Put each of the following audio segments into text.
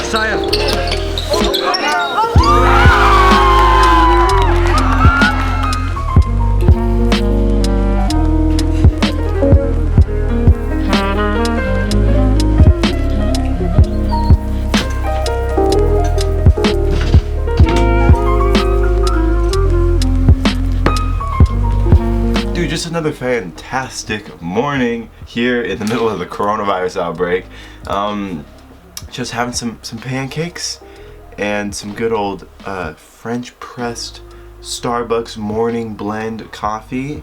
Saya. Just another fantastic morning here in the middle of the coronavirus outbreak. Just having some pancakes and some good old French pressed Starbucks morning blend coffee.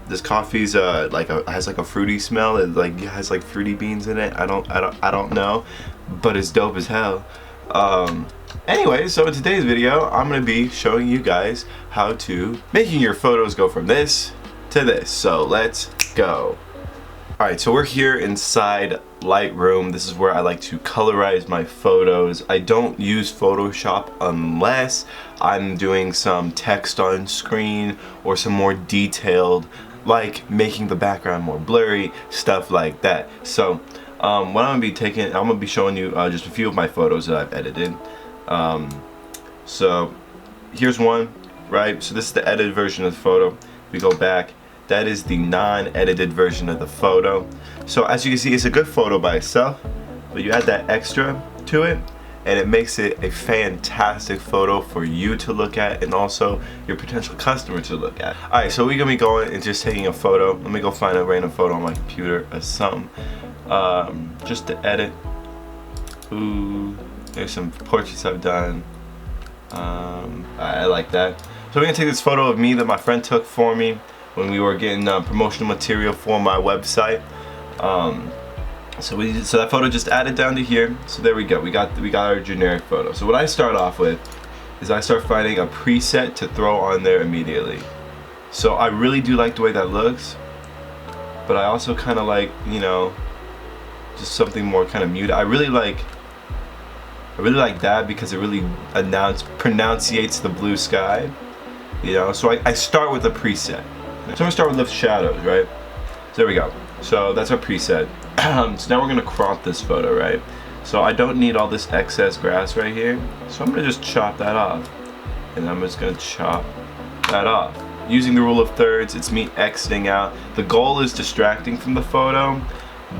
This coffee's has like a fruity smell. It has like fruity beans in it. I don't know, but it's dope as hell. Anyway, so in today's video, I'm going to be showing you guys how to making your photos go from this to this. So let's go. Alright, so we're here inside Lightroom. This is where I like to colorize my photos. I don't use Photoshop unless I'm doing some text on screen or some more detailed, like making the background more blurry, stuff like that. So what I'm going to be showing you just a few of my photos that I've edited. So here's one, right? So this is the edited version of the photo. We go back, that is the non-edited version of the photo. So as you can see, it's a good photo by itself, but you add that extra to it and it makes it a fantastic photo for you to look at and also your potential customer to look at. Alright, so we're gonna be going and just taking a photo. Let me go find a random photo on my computer or something, just to edit. Ooh, there's some portraits I've done. I like that. So we're gonna take this photo of me that my friend took for me when we were getting promotional material for my website. So that photo just added down to here. So there we go. We got our generic photo. So what I start off with is I start finding a preset to throw on there immediately. So I really do like the way that looks, but I also kind of like, you know, just something more kind of muted. I really like that because it really pronunciates the blue sky, you know. So I start with a preset. So I'm gonna start with the shadows, right? So there we go. So that's our preset. So now we're gonna crop this photo, right? So I don't need all this excess grass right here. So I'm gonna just chop that off. And I'm just gonna chop that off. Using the rule of thirds, it's me exiting out. The goal is distracting from the photo,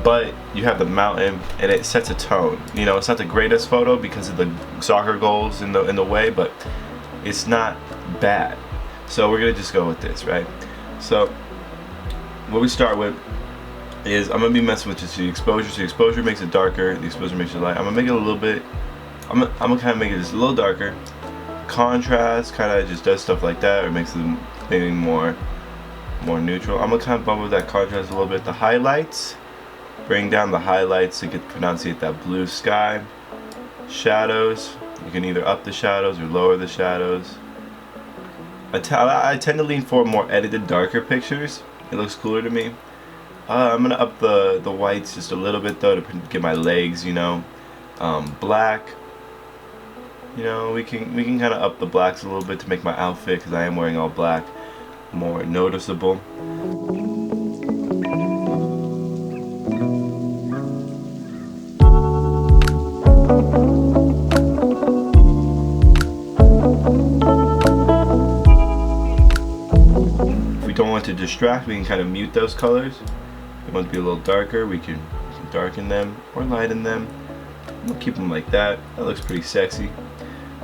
but you have the mountain and it sets a tone. You know, it's not the greatest photo because of the soccer goals in the way, but it's not bad. So we're gonna just go with this, right? So what we start with is I'm gonna be messing with just the exposure. So the exposure makes it darker, the exposure makes it light. I'm gonna make it a little bit, I'm gonna kind of make it just a little darker. Contrast kind of just does stuff like that, or makes it maybe more neutral. I'm gonna kind of bump with that contrast a little bit. The highlights, bring down the highlights to pronunciate that blue sky. Shadows, you can either up the shadows or lower the shadows. I tend to lean for more edited, darker pictures. It looks cooler to me. I'm gonna up the whites just a little bit though to get my legs, you know. Black, you know, we can kind of up the blacks a little bit to make my outfit, because I am wearing all black, more noticeable. Don't want to distract, we can kind of mute those colors. If we want to be a little darker, we can darken them or lighten them. We'll keep them like that. That looks pretty sexy.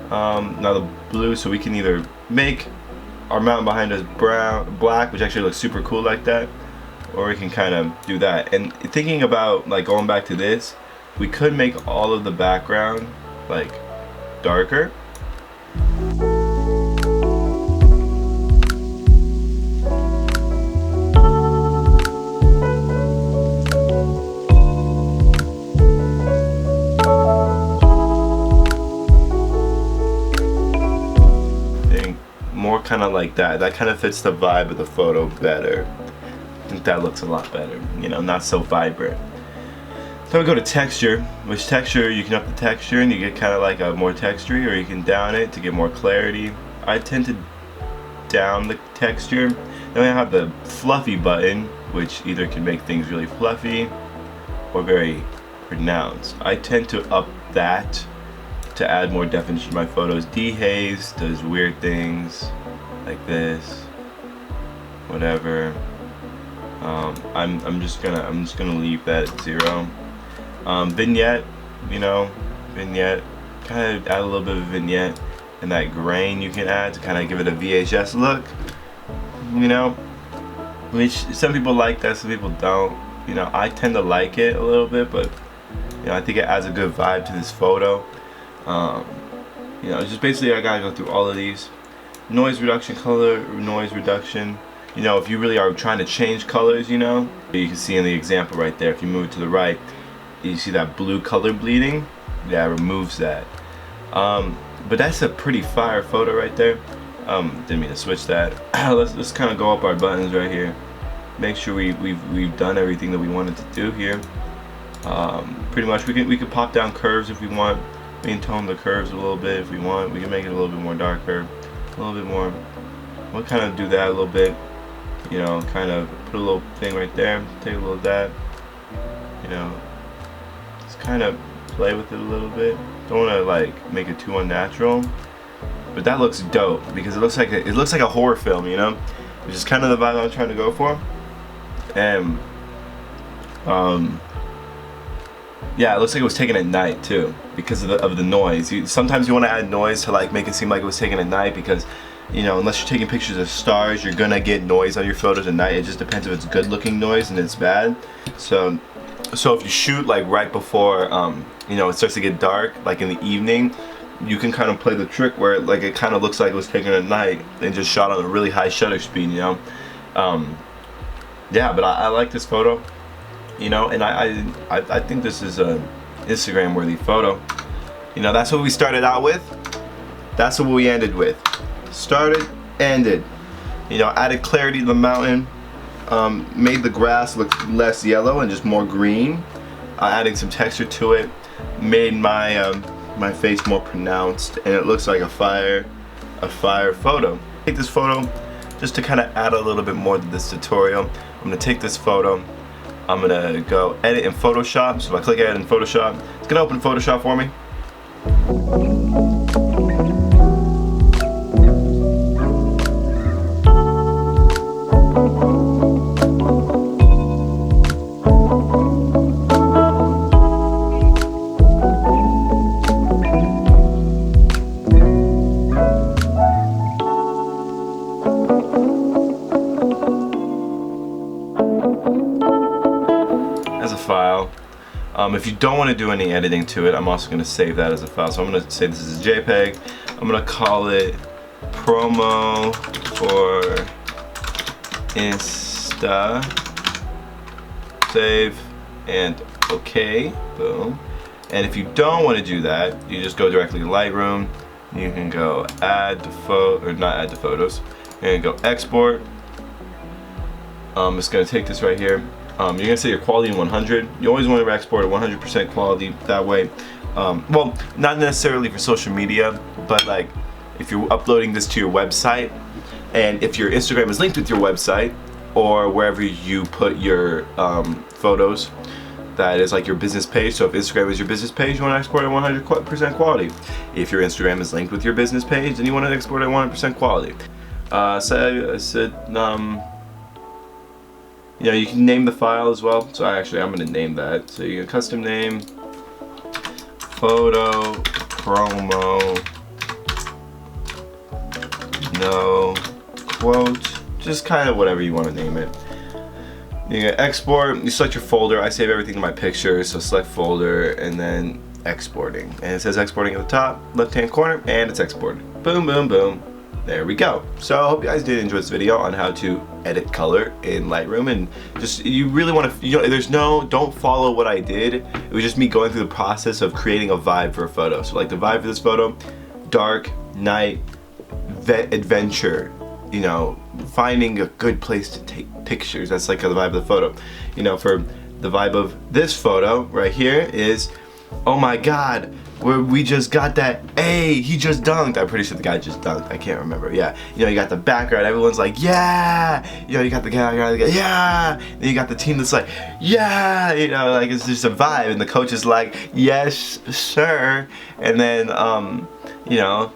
Now the blue, so we can either make our mountain behind us black, which actually looks super cool like that, or we can kind of do that. And thinking about like going back to this, we could make all of the background like darker. More kind of like that. That kind of fits the vibe of the photo better. I think that looks a lot better, you know, not so vibrant. So we go to texture, which texture, you can up the texture and you get kind of like a more textury, or you can down it to get more clarity. I tend to down the texture. Then I have the fluffy button, which either can make things really fluffy or very pronounced. I tend to up that to add more definition to my photos. Dehaze does weird things like this, whatever. I'm just gonna leave that at 0. Vignette, you know, vignette, kind of add a little bit of vignette, and that grain you can add to kind of give it a VHS look, you know, which some people like that, some people don't. You know, I tend to like it a little bit, but you know, I think it adds a good vibe to this photo. You know, just basically I gotta go through all of these. Noise reduction, color noise reduction. You know, if you really are trying to change colors, you know, you can see in the example right there, if you move it to the right, you see that blue color bleeding? Yeah, it removes that. But that's a pretty fire photo right there. Didn't mean to switch that. let's kind of go up our buttons right here. Make sure we've done everything that we wanted to do here. Pretty much we can pop down curves if we want. We can tone the curves a little bit if we want. We can make it a little bit more darker, a little bit more. We'll kind of do that a little bit. You know, kind of put a little thing right there. Take a little of that. You know, just kind of play with it a little bit. Don't want to like make it too unnatural, but that looks dope because it looks like a horror film, you know, which is kind of the vibe I'm trying to go for. And yeah, it looks like it was taken at night too because of the noise. Sometimes you want to add noise to like make it seem like it was taken at night because, you know, unless you're taking pictures of stars, you're gonna get noise on your photos at night. It just depends if it's good looking noise and it's bad. So if you shoot like right before you know, it starts to get dark, like in the evening, you can kind of play the trick where like it kind of looks like it was taken at night and just shot on a really high shutter speed, you know. Yeah, but I like this photo, you know, and I think this is a Instagram worthy photo. You know, that's what we started out with. That's what we ended with. Started, ended. You know, added clarity to the mountain. Made the grass look less yellow and just more green. Adding some texture to it. Made my my face more pronounced, and it looks like a fire photo. Take this photo just to kind of add a little bit more to this tutorial. I'm gonna take this photo. I'm gonna go edit in Photoshop. So if I click edit in Photoshop, it's gonna open Photoshop for me. As a file. If you don't want to do any editing to it, I'm also going to save that as a file. So I'm going to say this is a JPEG. I'm going to call it promo for Insta. Save and OK. Boom. And if you don't want to do that, you just go directly to Lightroom. You can go add to not add to photos. You're going to go export. It's going to take this right here. You're going to set your quality in 100. You always want to export at 100% quality. That way, well, not necessarily for social media, but like if you're uploading this to your website, and if your Instagram is linked with your website, or wherever you put your photos, that is like your business page. So if Instagram is your business page, you want to export at 100% quality. If your Instagram is linked with your business page, then you want to export at 100% quality. You know, you can name the file as well. So I'm going to name that. So you can custom name photo promo no quote, just kind of whatever you want to name it. You can export. You select your folder. I save everything in my pictures, so select folder and then exporting. And it says exporting at the top left hand corner, and it's exported. Boom, boom, boom. There we go. So I hope you guys did enjoy this video on how to edit color in Lightroom, and just you really want to, you know, don't follow what I did. It was just me going through the process of creating a vibe for a photo. So like the vibe for this photo, dark, night, adventure, you know, finding a good place to take pictures. That's like the vibe of the photo. You know, for the vibe of this photo right here is oh my God, we just got that A, he just dunked. I'm pretty sure the guy just dunked, I can't remember, yeah. You know, you got the background, everyone's like, yeah! You know, you got the guy, yeah! Then you got the team that's like, yeah! You know, like it's just a vibe, and the coach is like, yes, sir. And then, you know,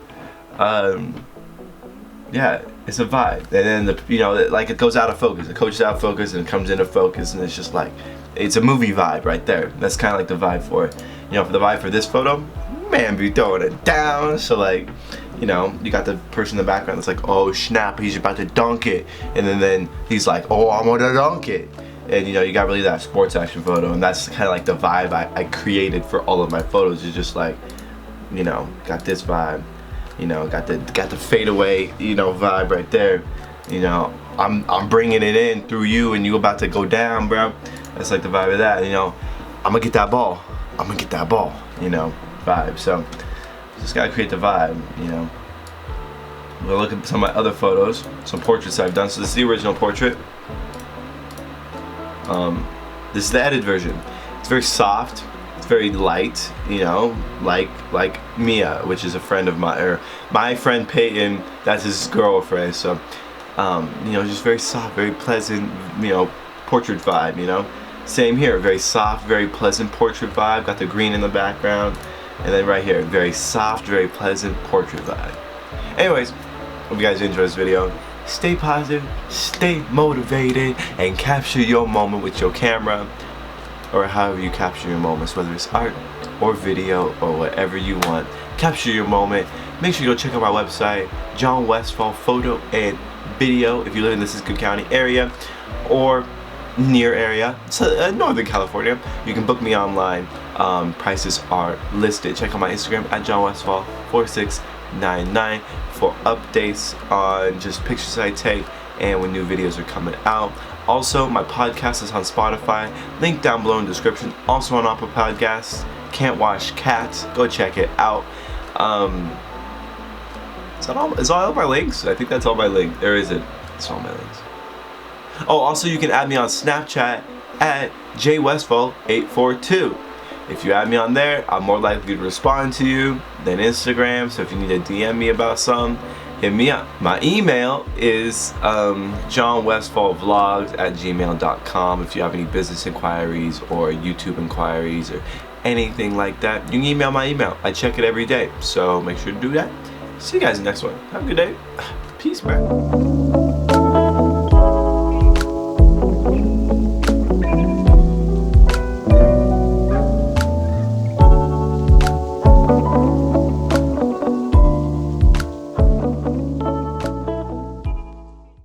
yeah, it's a vibe. And then, you know, like it goes out of focus. The coach is out of focus and it comes into focus, and it's just like, it's a movie vibe right there. That's kind of like the vibe for it. You know, for the vibe for this photo, man, be throwing it down. So like, you know, you got the person in the background that's like, oh snap, he's about to dunk it. And then he's like, oh, I'm gonna dunk it. And you know, you got really that sports action photo, and that's kind of like the vibe I created for all of my photos. It's just like, you know, got this vibe. You know, got the fadeaway, you know, vibe right there. You know, I'm bringing it in through you, and you about to go down, bro. That's like the vibe of that. You know, I'm gonna get that ball. I'm gonna get that ball. You know, vibe. So just gotta create the vibe. You know, we'll look at some of my other photos, some portraits I've done. So this is the original portrait. This is the edited version. It's very soft. It's very light, you know, like Mia, which is a friend of mine, or my friend Peyton, that's his girlfriend. So, you know, just very soft, very pleasant, you know, portrait vibe, you know. Same here, very soft, very pleasant portrait vibe. Got the green in the background, and then right here, very soft, very pleasant portrait vibe. Anyways, hope you guys enjoy this video. Stay positive, stay motivated, and capture your moment with your camera, or however you capture your moments, whether it's art or video or whatever you want. Capture your moment. Make sure you go check out my website, John Westfall Photo and Video, if you live in the Siskiyou County area or near area, so Northern California. You can book me online. Prices are listed. Check out my Instagram at John Westfall 4699 for updates on just pictures I take and when new videos are coming out. Also, my podcast is on Spotify, link down below in the description. Also on Apple Podcasts, Can't Wash Cats, go check it out. Is all my links? I think that's all my links. There isn't. It's all my links. Oh, also you can add me on Snapchat at jwestfall842. If you add me on there, I'm more likely to respond to you than Instagram. So if you need to DM me about something, hit me up. My email is johnwestfallvlogs@gmail.com. If you have any business inquiries or YouTube inquiries or anything like that, you can email my email. I check it every day, so make sure to do that. See you guys in the next one. Have a good day. Peace, man.